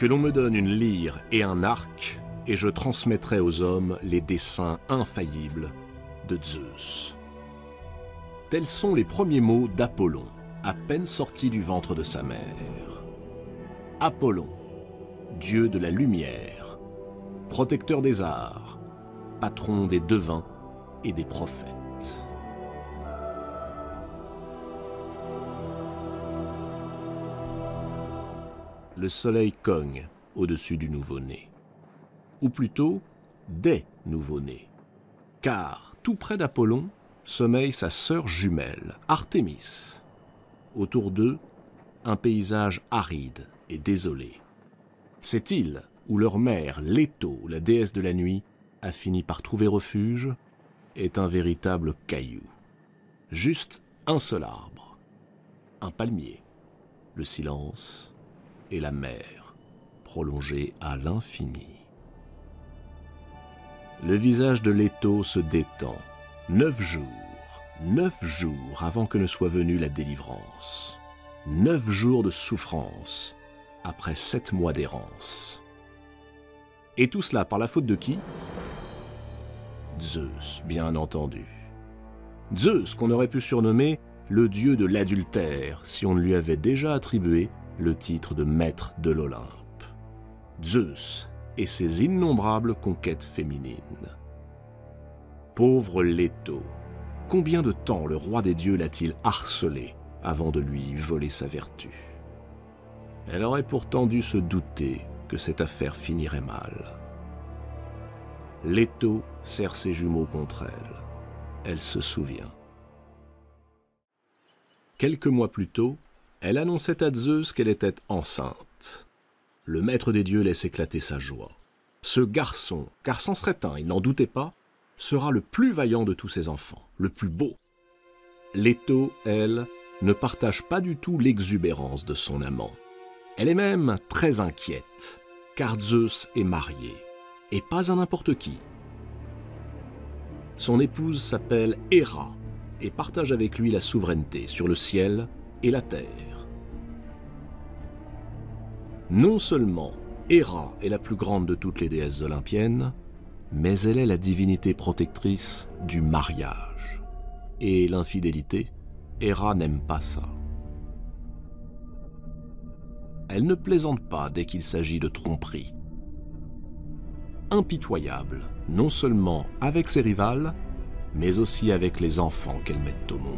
Que l'on me donne une lyre et un arc, et je transmettrai aux hommes les desseins infaillibles de Zeus. » Tels sont les premiers mots d'Apollon, à peine sorti du ventre de sa mère. Apollon, dieu de la lumière, protecteur des arts, patron des devins et des prophètes. Le soleil cogne au-dessus du nouveau-né. Ou plutôt, des nouveau-nés. Car, tout près d'Apollon, sommeille sa sœur jumelle, Artémis. Autour d'eux, un paysage aride et désolé. Cette île où leur mère, Leto, la déesse de la nuit, a fini par trouver refuge, est un véritable caillou. Juste un seul arbre, un palmier, le silence et la mer, prolongée à l'infini. Le visage de Leto se détend. 9 jours avant que ne soit venue la délivrance. 9 jours de souffrance après 7 mois d'errance. Et tout cela par la faute de qui? Zeus, bien entendu. Zeus, qu'on aurait pu surnommer le dieu de l'adultère si on ne lui avait déjà attribué le titre de maître de l'Olympe. Zeus et ses innombrables conquêtes féminines. Pauvre Leto, combien de temps le roi des dieux l'a-t-il harcelé avant de lui voler sa vertu? Elle aurait pourtant dû se douter que cette affaire finirait mal. Leto serre ses jumeaux contre elle. Elle se souvient. Quelques mois plus tôt, elle annonçait à Zeus qu'elle était enceinte. Le maître des dieux laisse éclater sa joie. Ce garçon, car c'en serait un, il n'en doutait pas, sera le plus vaillant de tous ses enfants, le plus beau. Leto, elle, ne partage pas du tout l'exubérance de son amant. Elle est même très inquiète, car Zeus est marié, et pas à n'importe qui. Son épouse s'appelle Héra, et partage avec lui la souveraineté sur le ciel et la terre. Non seulement Héra est la plus grande de toutes les déesses olympiennes, mais elle est la divinité protectrice du mariage. Et l'infidélité, Héra n'aime pas ça. Elle ne plaisante pas dès qu'il s'agit de tromperie. Impitoyable, non seulement avec ses rivales, mais aussi avec les enfants qu'elle met au monde.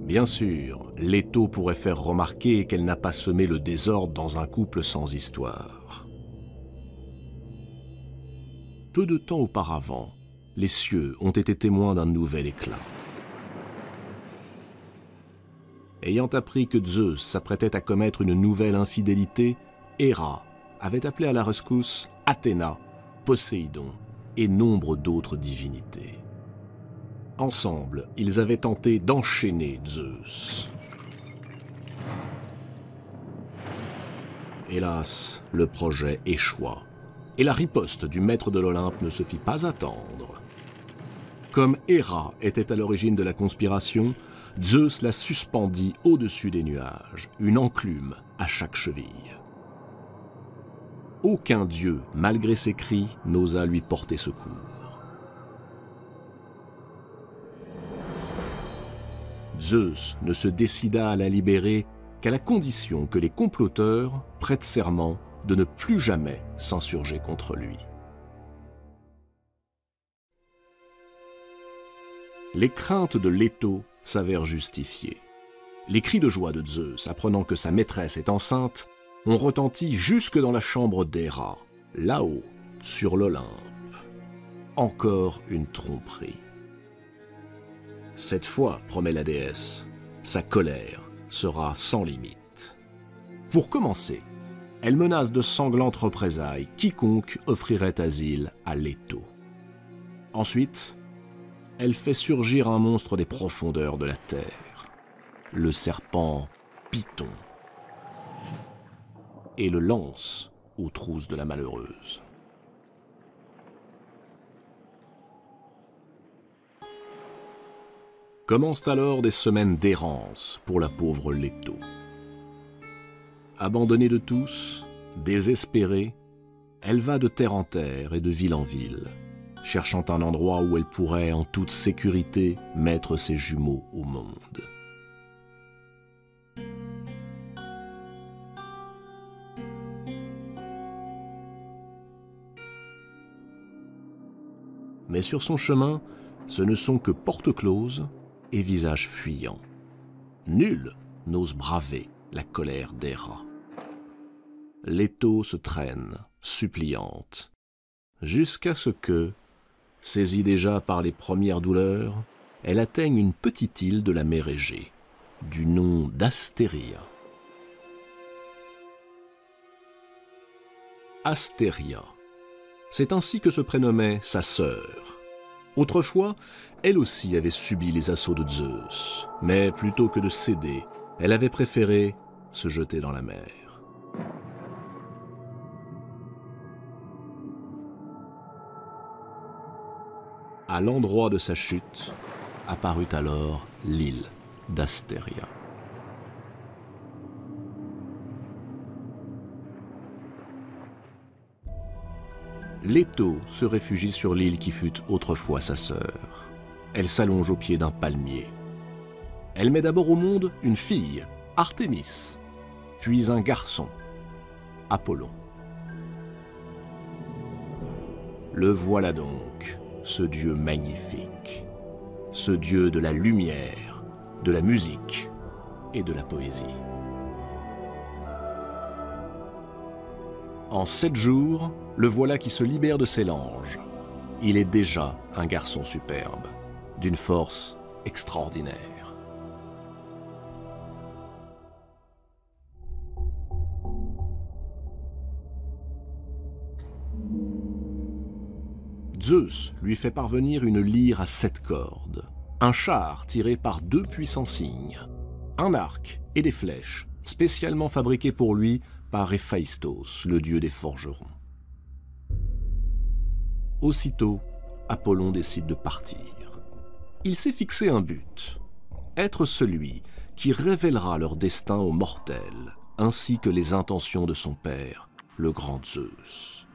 Bien sûr, Leto pourrait faire remarquer qu'elle n'a pas semé le désordre dans un couple sans histoire. Peu de temps auparavant, les cieux ont été témoins d'un nouvel éclat. Ayant appris que Zeus s'apprêtait à commettre une nouvelle infidélité, Héra avait appelé à la rescousse Athéna, Poséidon et nombre d'autres divinités. Ensemble, ils avaient tenté d'enchaîner Zeus. Hélas, le projet échoua, et la riposte du maître de l'Olympe ne se fit pas attendre. Comme Héra était à l'origine de la conspiration, Zeus la suspendit au-dessus des nuages, une enclume à chaque cheville. Aucun dieu, malgré ses cris, n'osa lui porter secours. Zeus ne se décida à la libérer qu'à la condition que les comploteurs prêtent serment de ne plus jamais s'insurger contre lui. Les craintes de Leto s'avèrent justifiées. Les cris de joie de Zeus, apprenant que sa maîtresse est enceinte, ont retenti jusque dans la chambre d'Héra, là-haut, sur l'Olympe. Encore une tromperie. Cette fois, promet la déesse, sa colère sera sans limite. Pour commencer, elle menace de sanglantes représailles quiconque offrirait asile à Leto. Ensuite, elle fait surgir un monstre des profondeurs de la terre, le serpent Python, et le lance aux trousses de la malheureuse. Commencent alors des semaines d'errance pour la pauvre Leto. Abandonnée de tous, désespérée, elle va de terre en terre et de ville en ville, cherchant un endroit où elle pourrait en toute sécurité mettre ses jumeaux au monde. Mais sur son chemin, ce ne sont que portes closes et visages fuyants. Nul n'ose braver la colère d'Héra. Leto se traîne, suppliante, jusqu'à ce que, saisie déjà par les premières douleurs, elle atteigne une petite île de la mer Égée, du nom d'Astéria. Astéria, c'est ainsi que se prénommait sa sœur. Autrefois, elle aussi avait subi les assauts de Zeus, mais plutôt que de céder, elle avait préféré se jeter dans la mer. À l'endroit de sa chute, apparut alors l'île d'Astéria. Leto se réfugie sur l'île qui fut autrefois sa sœur. Elle s'allonge au pied d'un palmier. Elle met d'abord au monde une fille, Artémis, puis un garçon, Apollon. Le voilà donc, ce dieu magnifique, ce dieu de la lumière, de la musique et de la poésie. En 7 jours, le voilà qui se libère de ses langes. Il est déjà un garçon superbe, d'une force extraordinaire. Zeus lui fait parvenir une lyre à 7 cordes, un char tiré par 2 puissants cygnes, un arc et des flèches, spécialement fabriqués pour lui par Héphaïstos, le dieu des forgerons. Aussitôt, Apollon décide de partir. Il s'est fixé un but, être celui qui révélera leur destin aux mortels, ainsi que les intentions de son père, le grand Zeus.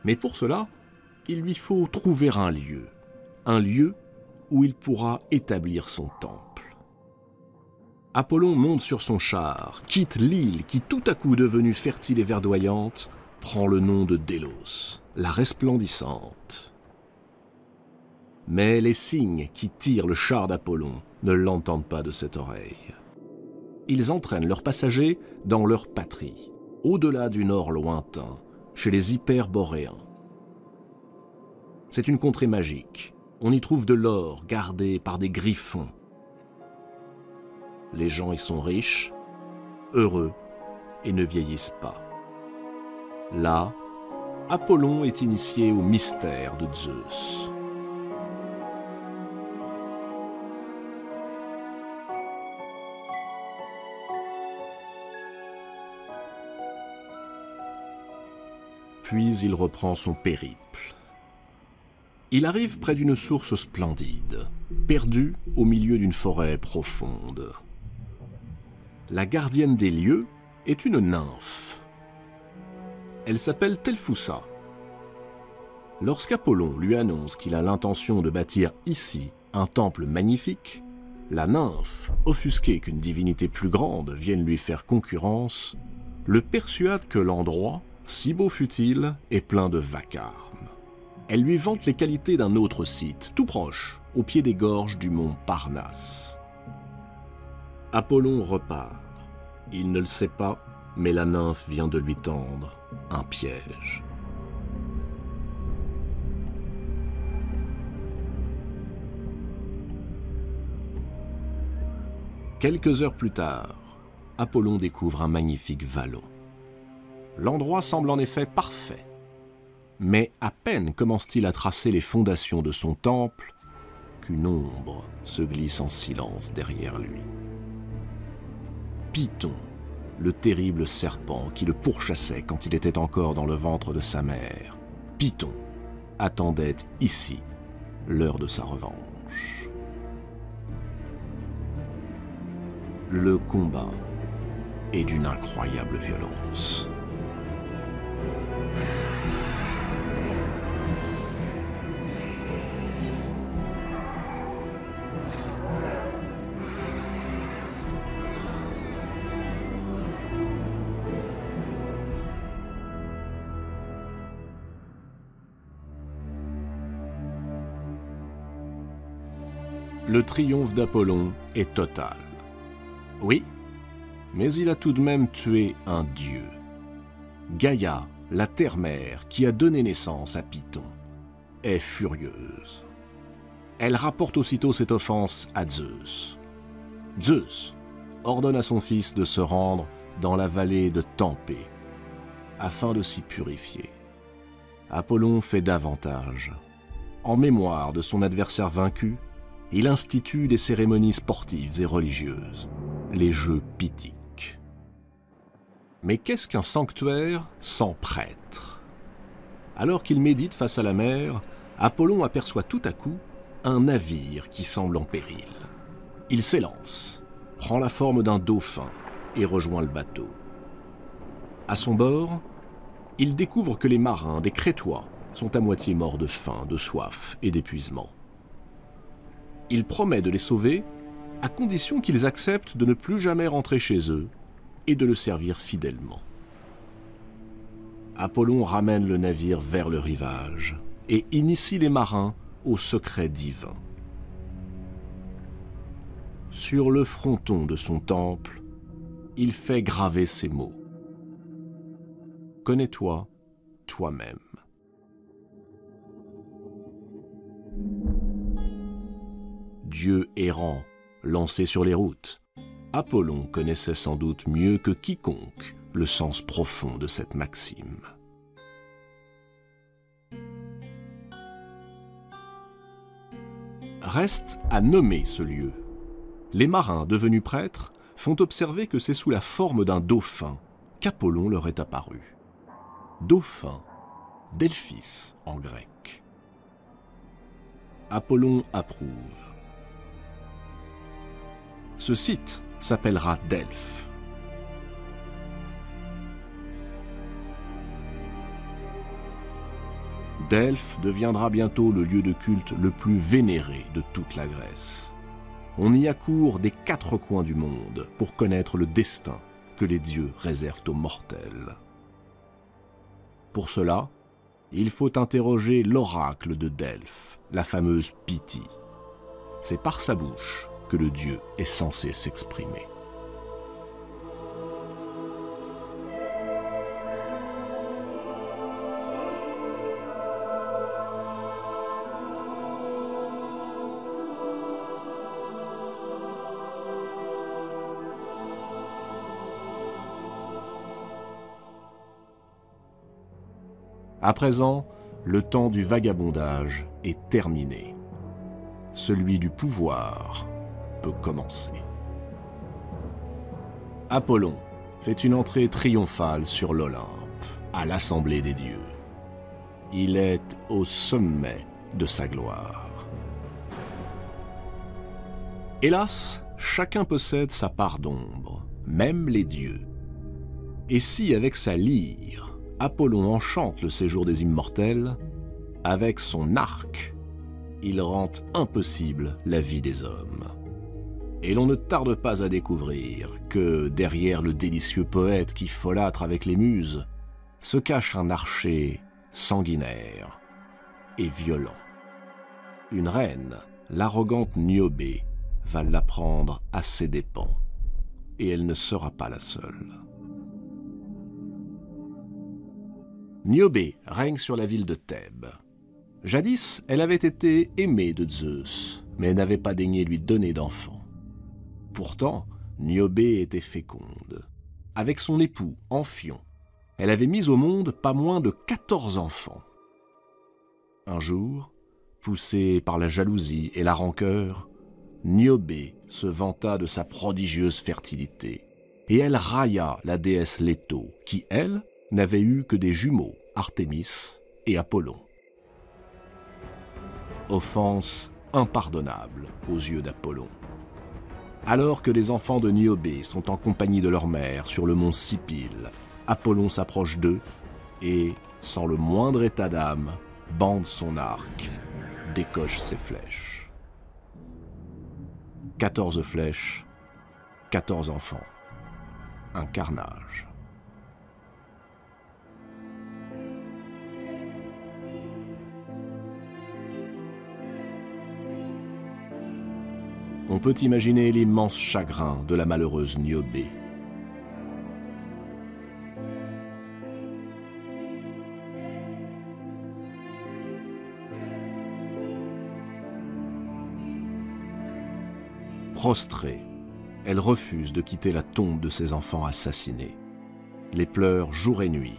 Mais pour cela, il lui faut trouver un lieu où il pourra établir son temple. Apollon monte sur son char, quitte l'île qui, tout à coup devenue fertile et verdoyante, prend le nom de Délos, la resplendissante. Mais les cygnes qui tirent le char d'Apollon ne l'entendent pas de cette oreille. Ils entraînent leurs passagers dans leur patrie, au-delà du nord lointain, chez les Hyperboréens. C'est une contrée magique. On y trouve de l'or gardé par des griffons. Les gens y sont riches, heureux et ne vieillissent pas. Là, Apollon est initié au mystère de Zeus. Puis il reprend son périple. Il arrive près d'une source splendide, perdue au milieu d'une forêt profonde. La gardienne des lieux est une nymphe. Elle s'appelle Telphusa. Lorsqu'Apollon lui annonce qu'il a l'intention de bâtir ici un temple magnifique, la nymphe, offusquée qu'une divinité plus grande vienne lui faire concurrence, le persuade que l'endroit, si beau fût-il, est plein de vacarme. Elle lui vante les qualités d'un autre site, tout proche, au pied des gorges du mont Parnasse. Apollon repart. Il ne le sait pas, mais la nymphe vient de lui tendre un piège. Quelques heures plus tard, Apollon découvre un magnifique vallon. L'endroit semble en effet parfait. Mais à peine commence-t-il à tracer les fondations de son temple qu'une ombre se glisse en silence derrière lui. Python, le terrible serpent qui le pourchassait quand il était encore dans le ventre de sa mère, Python attendait ici l'heure de sa revanche. Le combat est d'une incroyable violence. Le triomphe d'Apollon est total. Oui, mais il a tout de même tué un dieu. Gaïa, la terre-mère qui a donné naissance à Python, est furieuse. Elle rapporte aussitôt cette offense à Zeus. Zeus ordonne à son fils de se rendre dans la vallée de Tempée, afin de s'y purifier. Apollon fait davantage. En mémoire de son adversaire vaincu, il institue des cérémonies sportives et religieuses, les Jeux pythiques. Mais qu'est-ce qu'un sanctuaire sans prêtre? Alors qu'il médite face à la mer, Apollon aperçoit tout à coup un navire qui semble en péril. Il s'élance, prend la forme d'un dauphin et rejoint le bateau. À son bord, il découvre que les marins des Crétois sont à moitié morts de faim, de soif et d'épuisement. Il promet de les sauver à condition qu'ils acceptent de ne plus jamais rentrer chez eux et de le servir fidèlement. Apollon ramène le navire vers le rivage et initie les marins au secret divin. Sur le fronton de son temple, il fait graver ces mots. « Connais-toi toi-même ». Dieu errant, lancé sur les routes, Apollon connaissait sans doute mieux que quiconque le sens profond de cette maxime. Reste à nommer ce lieu. Les marins devenus prêtres font observer que c'est sous la forme d'un dauphin qu'Apollon leur est apparu. Dauphin, Delphis en grec. Apollon approuve. Ce site s'appellera Delphes. Delphes deviendra bientôt le lieu de culte le plus vénéré de toute la Grèce. On y accourt des 4 coins du monde pour connaître le destin que les dieux réservent aux mortels. Pour cela, il faut interroger l'oracle de Delphes, la fameuse Pythie. C'est par sa bouche que le dieu est censé s'exprimer. À présent, le temps du vagabondage est terminé. Celui du pouvoir peut commencer. Apollon fait une entrée triomphale sur l'Olympe, à l'assemblée des dieux. Il est au sommet de sa gloire. Hélas, chacun possède sa part d'ombre, même les dieux. Et si, avec sa lyre, Apollon enchante le séjour des immortels, avec son arc, il rend impossible la vie des hommes. Et l'on ne tarde pas à découvrir que, derrière le délicieux poète qui folâtre avec les muses, se cache un archer sanguinaire et violent. Une reine, l'arrogante Niobé, va l'apprendre à ses dépens, et elle ne sera pas la seule. Niobé règne sur la ville de Thèbes. Jadis, elle avait été aimée de Zeus, mais n'avait pas daigné lui donner d'enfant. Pourtant, Niobé était féconde. Avec son époux, Amphion, elle avait mis au monde pas moins de 14 enfants. Un jour, poussée par la jalousie et la rancœur, Niobé se vanta de sa prodigieuse fertilité, et elle railla la déesse Leto, qui, elle, n'avait eu que des jumeaux, Artémis et Apollon. offense impardonnable aux yeux d'Apollon. Alors que les enfants de Niobé sont en compagnie de leur mère sur le mont Sipyle, Apollon s'approche d'eux et, sans le moindre état d'âme, bande son arc, décoche ses flèches. 14 flèches, 14 enfants. Un carnage. On peut imaginer l'immense chagrin de la malheureuse Niobé. Prostrée, elle refuse de quitter la tombe de ses enfants assassinés. Les pleure jour et nuit,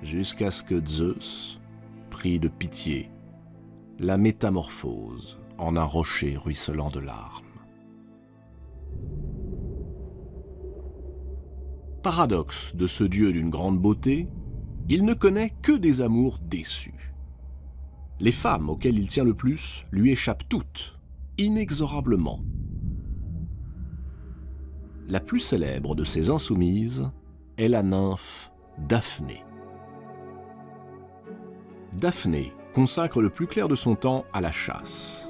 jusqu'à ce que Zeus, pris de pitié, la métamorphose en un rocher ruisselant de larmes. Paradoxe de ce dieu d'une grande beauté, il ne connaît que des amours déçus. Les femmes auxquelles il tient le plus lui échappent toutes, inexorablement. La plus célèbre de ces insoumises est la nymphe Daphné. Daphné consacre le plus clair de son temps à la chasse.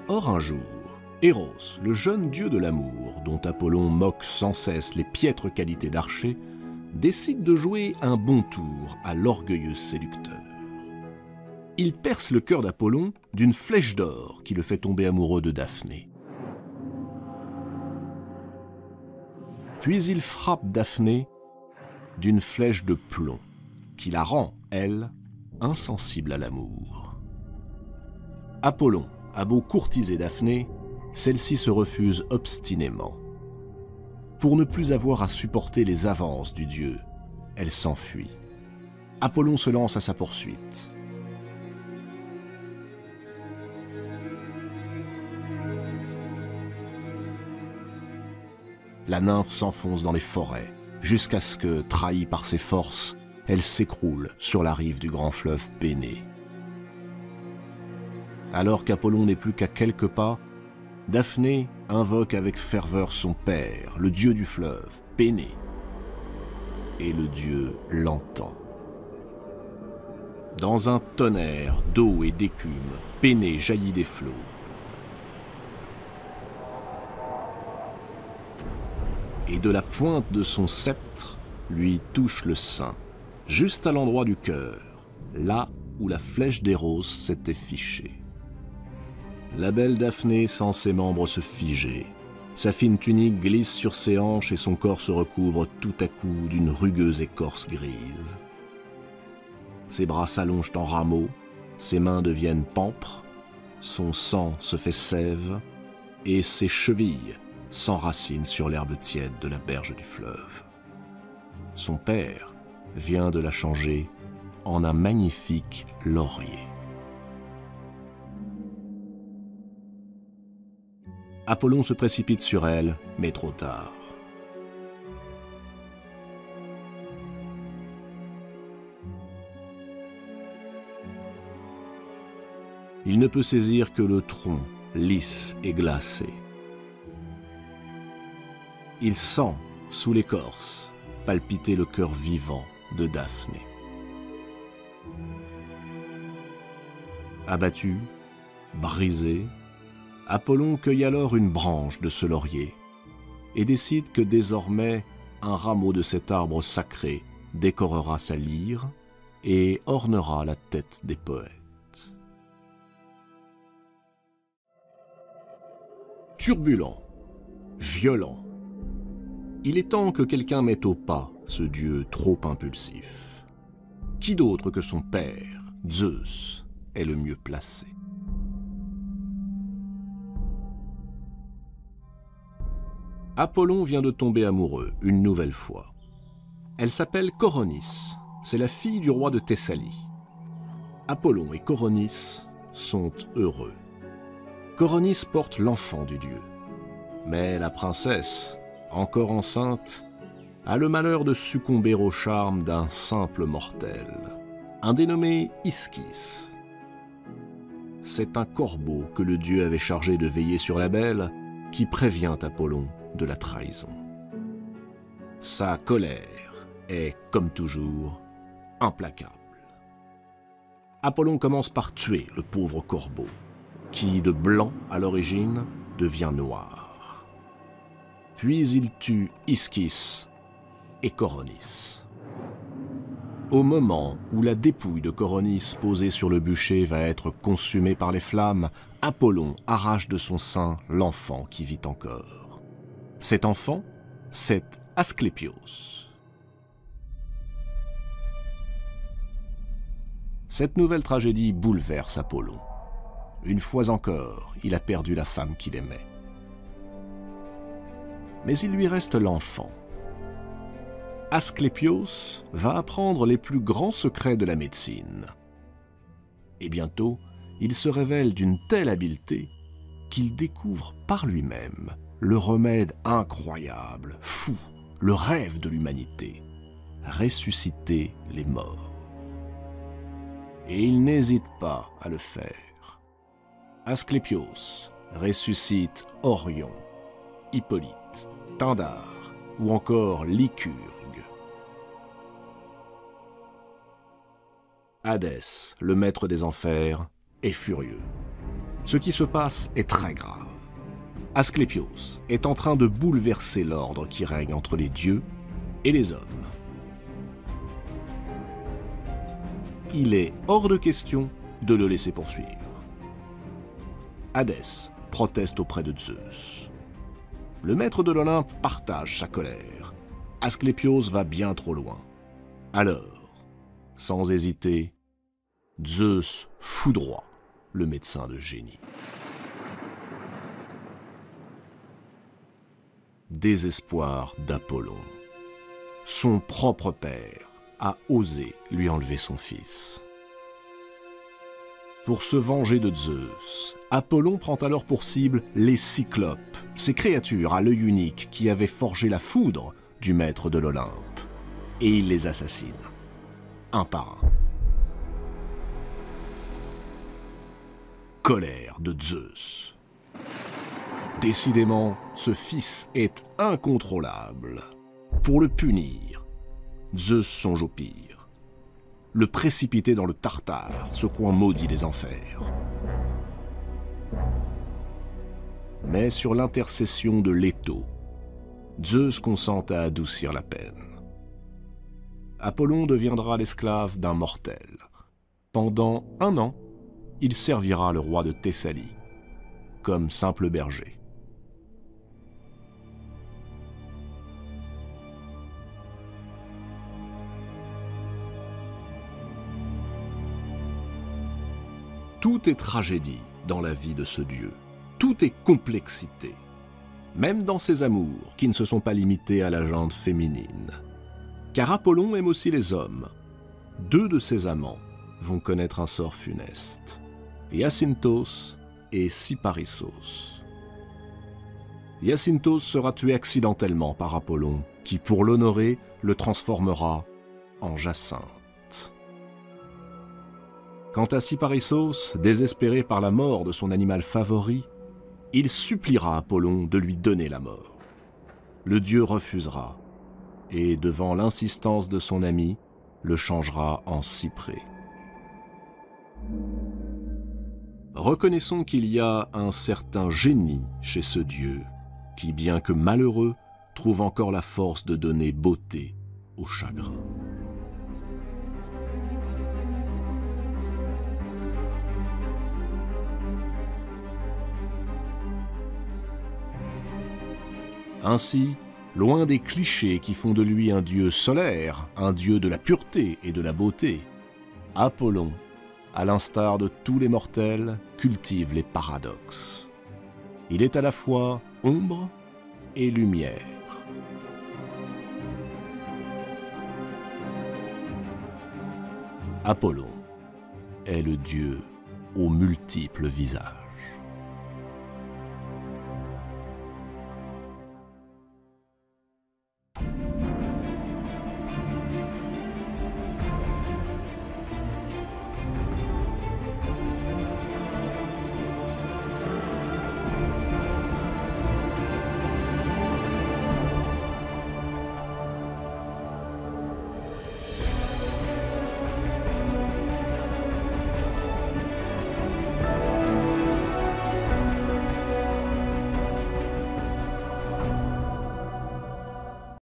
Or un jour, Eros, le jeune dieu de l'amour, dont Apollon moque sans cesse les piètres qualités d'archer, décide de jouer un bon tour à l'orgueilleux séducteur. Il perce le cœur d'Apollon d'une flèche d'or qui le fait tomber amoureux de Daphné. Puis il frappe Daphné d'une flèche de plomb qui la rend, elle, insensible à l'amour. Apollon a beau courtiser Daphné, celle-ci se refuse obstinément. Pour ne plus avoir à supporter les avances du dieu, elle s'enfuit. Apollon se lance à sa poursuite. La nymphe s'enfonce dans les forêts, jusqu'à ce que, trahie par ses forces, elle s'écroule sur la rive du grand fleuve Pénée. Alors qu'Apollon n'est plus qu'à quelques pas, Daphné invoque avec ferveur son père, le dieu du fleuve, Pénée. Et le dieu l'entend. Dans un tonnerre d'eau et d'écume, Pénée jaillit des flots. Et de la pointe de son sceptre lui touche le sein, juste à l'endroit du cœur, là où la flèche d'Eros s'était fichée. La belle Daphné sent ses membres se figer. Sa fine tunique glisse sur ses hanches et son corps se recouvre tout à coup d'une rugueuse écorce grise. Ses bras s'allongent en rameaux, ses mains deviennent pampres, son sang se fait sève et ses chevilles s'enracinent sur l'herbe tiède de la berge du fleuve. Son père vient de la changer en un magnifique laurier. Apollon se précipite sur elle, mais trop tard. Il ne peut saisir que le tronc, lisse et glacé. Il sent, sous l'écorce, palpiter le cœur vivant de Daphné. Abattu, brisé, Apollon cueille alors une branche de ce laurier et décide que désormais un rameau de cet arbre sacré décorera sa lyre et ornera la tête des poètes. Turbulent, violent, il est temps que quelqu'un mette au pas ce dieu trop impulsif. Qui d'autre que son père, Zeus, est le mieux placé? Apollon vient de tomber amoureux une nouvelle fois. Elle s'appelle Coronis, c'est la fille du roi de Thessalie. Apollon et Coronis sont heureux. Coronis porte l'enfant du dieu. Mais la princesse, encore enceinte, a le malheur de succomber au charme d'un simple mortel. un dénommé Ischys. C'est un corbeau que le dieu avait chargé de veiller sur la belle, qui prévient Apollon de la trahison. Sa colère est, comme toujours, implacable. Apollon commence par tuer le pauvre corbeau, qui, de blanc à l'origine, devient noir. Puis il tue Ischys et Coronis. Au moment où la dépouille de Coronis posée sur le bûcher va être consumée par les flammes, Apollon arrache de son sein l'enfant qui vit encore. Cet enfant, c'est Asclépios. Cette nouvelle tragédie bouleverse Apollon. Une fois encore, il a perdu la femme qu'il aimait. Mais il lui reste l'enfant. Asclépios va apprendre les plus grands secrets de la médecine. Et bientôt, il se révèle d'une telle habileté qu'il découvre par lui-même le remède incroyable, fou, le rêve de l'humanité, ressusciter les morts. Et il n'hésite pas à le faire. Asclépios ressuscite Orion, Hippolyte, Pindare ou encore Lycurgue. Hadès, le maître des enfers, est furieux. Ce qui se passe est très grave. Asclépios est en train de bouleverser l'ordre qui règne entre les dieux et les hommes. Il est hors de question de le laisser poursuivre. Hadès proteste auprès de Zeus. Le maître de l'Olympe partage sa colère. Asclépios va bien trop loin. Alors, sans hésiter, Zeus foudroie le médecin de génie. Désespoir d'Apollon. Son propre père a osé lui enlever son fils. Pour se venger de Zeus, Apollon prend alors pour cible les Cyclopes, ces créatures à l'œil unique qui avaient forgé la foudre du maître de l'Olympe, et il les assassine, un par un. Colère de Zeus. Décidément, ce fils est incontrôlable. Pour le punir, Zeus songe au pire. Le précipiter dans le Tartare, ce coin maudit des enfers. Mais sur l'intercession de Leto, Zeus consent à adoucir la peine. Apollon deviendra l'esclave d'un mortel. Pendant 1 an, il servira le roi de Thessalie, comme simple berger. Tout est tragédie dans la vie de ce dieu. Tout est complexité. Même dans ses amours, qui ne se sont pas limités à la jante féminine. Car Apollon aime aussi les hommes. 2 de ses amants vont connaître un sort funeste. Hyacinthe et Cyparissos. Hyacinthe sera tué accidentellement par Apollon, qui, pour l'honorer, le transformera en Jacinthe. Quant à Cyparissos, désespéré par la mort de son animal favori, il suppliera Apollon de lui donner la mort. Le dieu refusera, et devant l'insistance de son ami, le changera en cyprès. Reconnaissons qu'il y a un certain génie chez ce dieu, qui, bien que malheureux, trouve encore la force de donner beauté au chagrin. Ainsi, loin des clichés qui font de lui un dieu solaire, un dieu de la pureté et de la beauté, Apollon, à l'instar de tous les mortels, cultive les paradoxes. Il est à la fois ombre et lumière. Apollon est le dieu aux multiples visages.